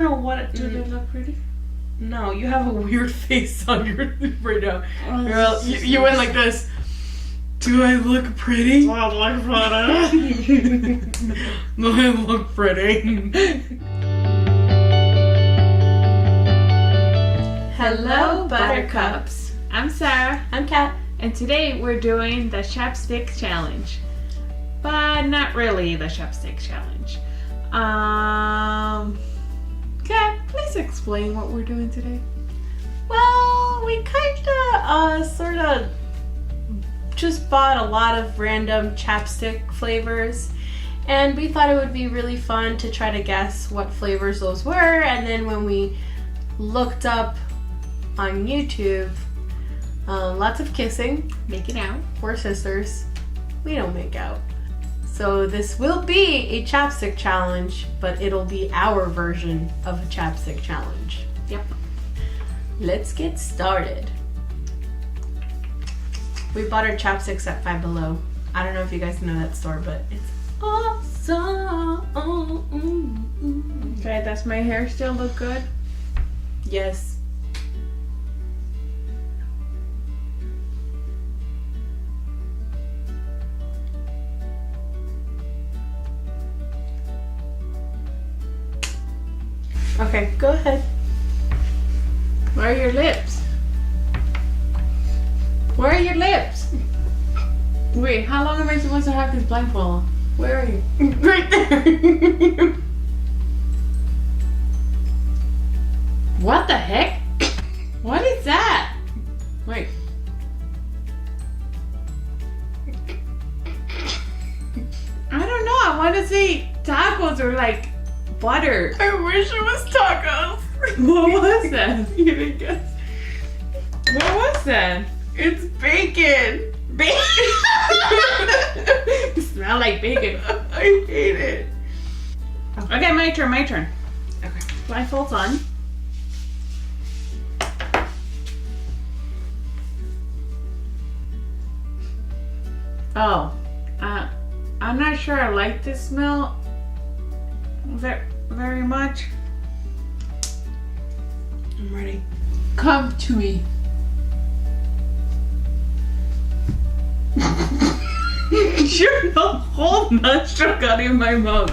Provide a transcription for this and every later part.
I don't know what. Do they look pretty? No, you have a weird face on your right now. Oh, Girl, you went like this. Do I look pretty? I look pretty. Do I look pretty? Hello, Buttercups. I'm Sarah. I'm Kat. And today we're doing the CHAPSTICK challenge. But not really the CHAPSTICK challenge. Kat, please explain what we're doing today. Well, we sort of just bought a lot of random chapstick flavors, and we thought it would be really fun to try to guess what flavors those were. And then when we looked up on YouTube, lots of kissing. Making out. We're sisters. We don't make out. So this will be a chapstick challenge, but it'll be our version of a chapstick challenge. Yep. Let's get started. We bought our chapsticks at Five Below. I don't know if you guys know that store, but it's awesome. Okay, does my hair still look good? Yes. Okay, go ahead. Where are your lips? Where are your lips? Wait, how long am I supposed to have this blindfold on? Where are you? Right there. What the heck? What is that? Wait. I don't know. I want to say tacos or like butter. I wish it was tacos. What was that? You didn't guess. What was that? It's bacon. Bacon. It smells like bacon. I hate it. Okay, my turn. Okay. Blindfold's on. Oh, I'm not sure I like this smell very much. I'm ready. Come to me. You're not holding that stuck out in my mouth.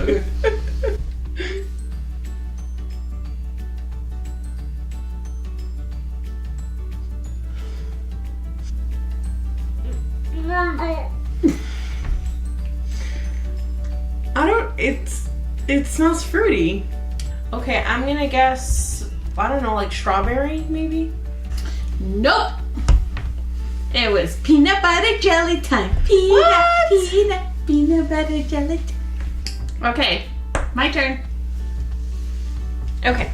It smells fruity. Okay, I'm gonna guess, I don't know, like strawberry maybe? Nope. It was peanut butter jelly time. What? Peanut butter jelly time. Okay, my turn. Okay.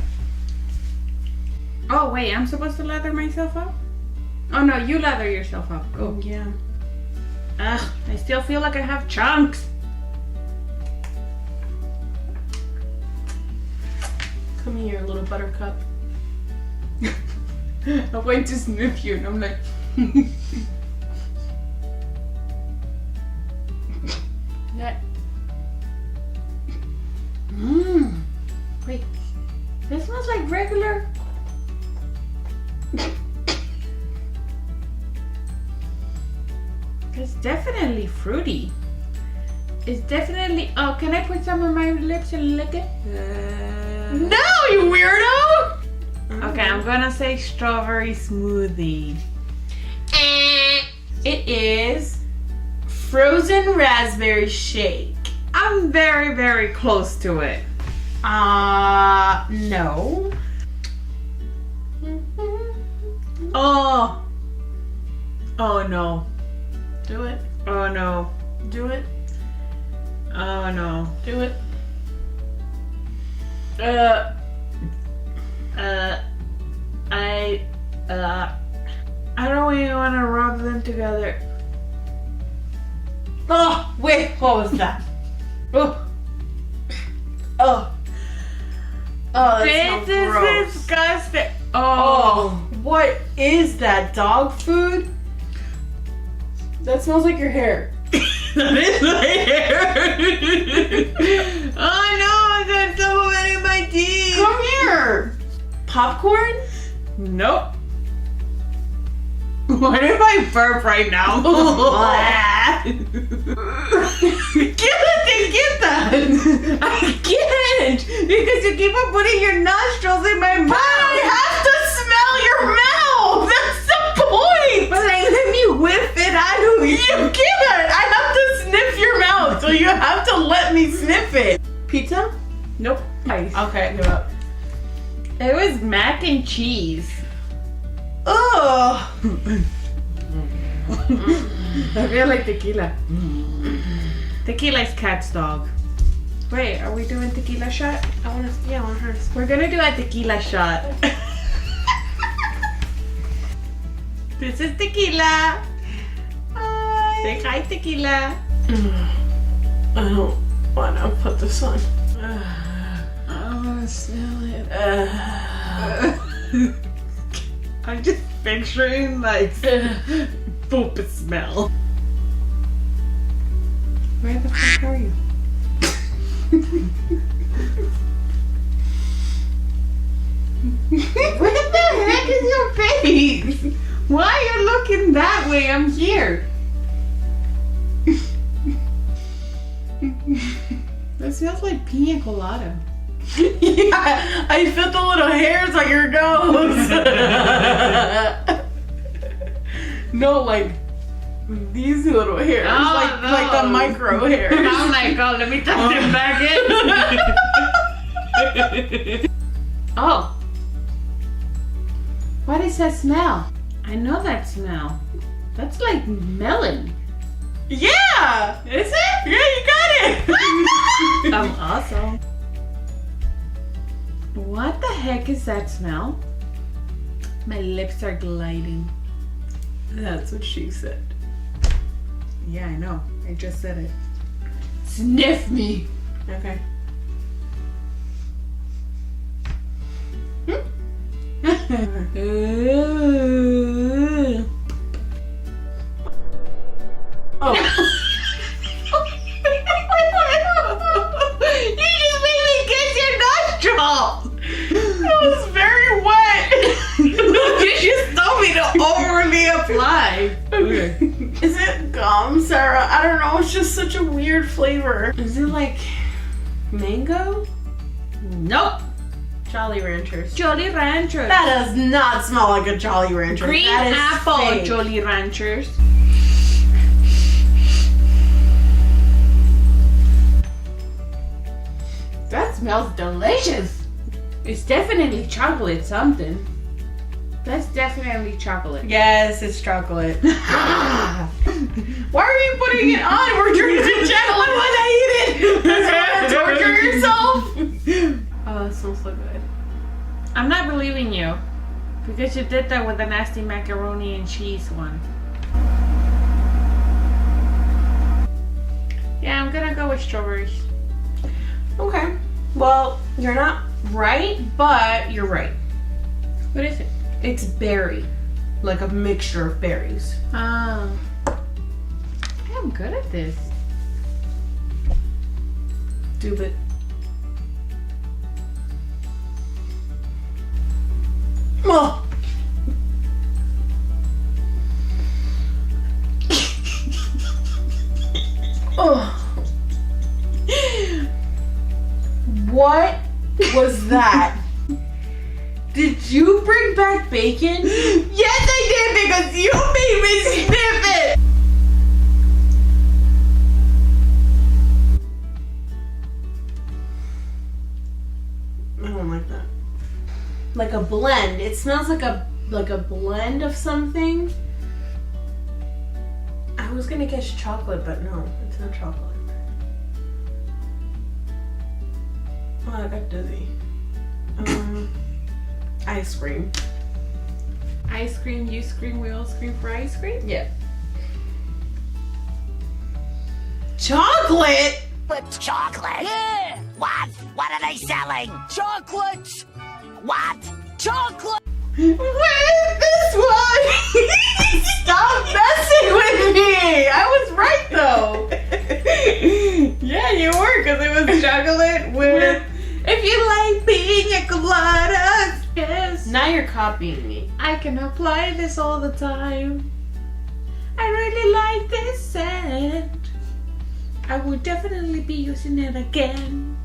Oh wait, I'm supposed to lather myself up? Oh no, you lather yourself up. Go. Yeah. Ugh, I still feel like I have chunks. Come here, little buttercup. I went to sniff you and I'm like... that... Wait, this smells like regular... It's definitely fruity. It's definitely... Oh, can I put some on my lips and lick it? No, you weirdo! Okay, I'm gonna say strawberry smoothie. It is frozen raspberry shake. I'm very, very close to it. No. Oh. Oh no. Do it. Oh no. Do it. Oh no. Do it. I don't even want to rub them together. Oh, wait, what was that? Oh. Oh. Oh, that smells This gross. is disgusting. Oh, what is that? Dog food? That smells like your hair. That is my hair. Oh no, I got some of it in my teeth. Come here. Popcorn? Nope. What if I burp right now? Get that! I can't! Because you keep on putting your nostrils in my mouth! I have to smell your mouth! That's the point! But like, let me whip it out of you! You can't! I have to sniff your mouth, so you have to let me sniff it. Pizza? Nope. Ice. Okay, give up. It was mac and cheese. Ugh! I feel like tequila. Tequila is cat's dog. Wait, are we doing tequila shot? I want hers. We're gonna do a tequila shot. This is tequila. Hi. Say hi, tequila. I don't want to put this on. I wanna smell it. I'm just picturing like poop smell. Where the fuck are you? What the heck is your face? Why are you looking that way? I'm here. That smells like pina colada. Yeah, I felt the little hairs on your nose. No, like these little hairs, Oh, like the micro hairs. I'm like, oh, let me tuck them back in. Oh. What is that smell? I know that smell. That's like melon. Yeah, Is it? yeah, you got it. I'm awesome. What the heck is that smell? My lips are gliding. That's what she said. Yeah, I know. I just said it. Sniff me. Okay. Ooh. Oh. You just made me kiss your nostril. That was very wet. You just told me to overly apply. Okay. Is it gum, Sarah? I don't know. It's just such a weird flavor. Is it like mango? Nope. Jolly Ranchers. Jolly Ranchers. That does not smell like a Jolly Rancher. Green That is apple fake. Jolly Ranchers. That smells delicious. It's definitely chocolate something. That's definitely chocolate. Yes, it's chocolate. Why are you putting it on? We're drinking the channel. I want to eat it. That's why you torture yourself. Oh, it smells so good. I'm not believing you. Because you did that with the nasty macaroni and cheese one. Yeah, I'm gonna go with strawberries. Okay. Well, you're not right, but you're right. What is it? It's berry. Like a mixture of berries. Oh. I'm good at this. Do it. Oh. Oh. What was that? Did you bring back bacon? Yes, I did because you made me sniff it. I don't like that. Like a blend. It smells like a blend of something. I was gonna guess chocolate, but no, it's not chocolate. Oh, I got dizzy. Ice cream. Ice cream, you scream, we all scream for ice cream? Yeah. Chocolate? But chocolate? Yeah! What? What are they selling? Chocolates! What? Chocolate! Where is this one? Stop messing with me! I was right though. Yeah, you were because it was chocolate with. If you like pina coladas, yes. Now you're copying me. I can apply this all the time. I really like this scent. I will definitely be using it again.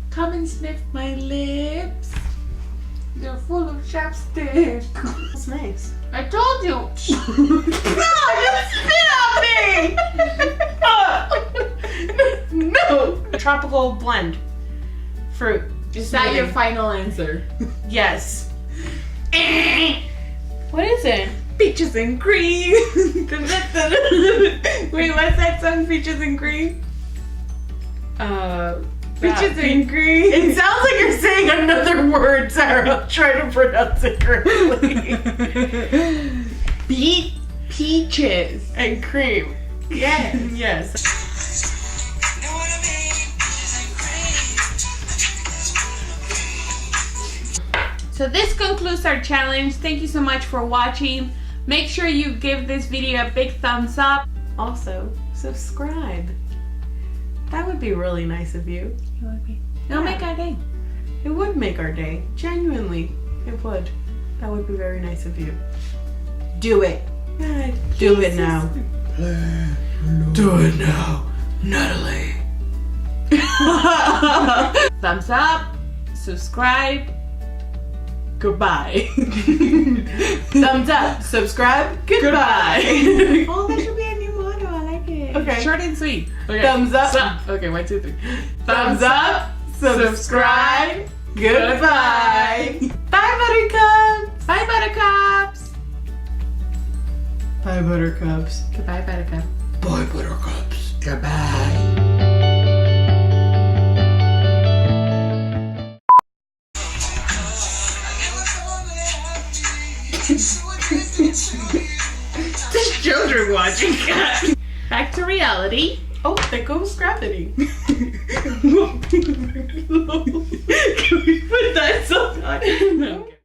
Come and sniff my lips. They're full of chapstick. That's nice. I told you. No! Tropical blend. Fruit. Is that your final answer? Yes. What is it? Peaches and cream. Wait, what's that song? Peaches and cream? Peaches and cream. It sounds like you're saying another word, Sarah. Try to pronounce it correctly. Peaches And cream. Yes. Yes. So this concludes our challenge. Thank you so much for watching. Make sure you give this video a big thumbs up. Also, subscribe. That would be really nice of you. It'll make our day. It would make our day. Genuinely, it would. That would be very nice of you. Do it. Do it now. Do it now, Natalie. Thumbs up, subscribe, goodbye. Thumbs up, subscribe, goodbye. Oh, that should be a new motto. I like it. Okay. Short and sweet. Okay. Thumbs up. Okay, 1, 2, 3. Thumbs up, subscribe, goodbye. Bye, Buttercups. Bye, Buttercups. Bye, Buttercups. Goodbye, Buttercup. Bye, Buttercups. Goodbye. There's children watching. Back to reality. Oh, there goes gravity.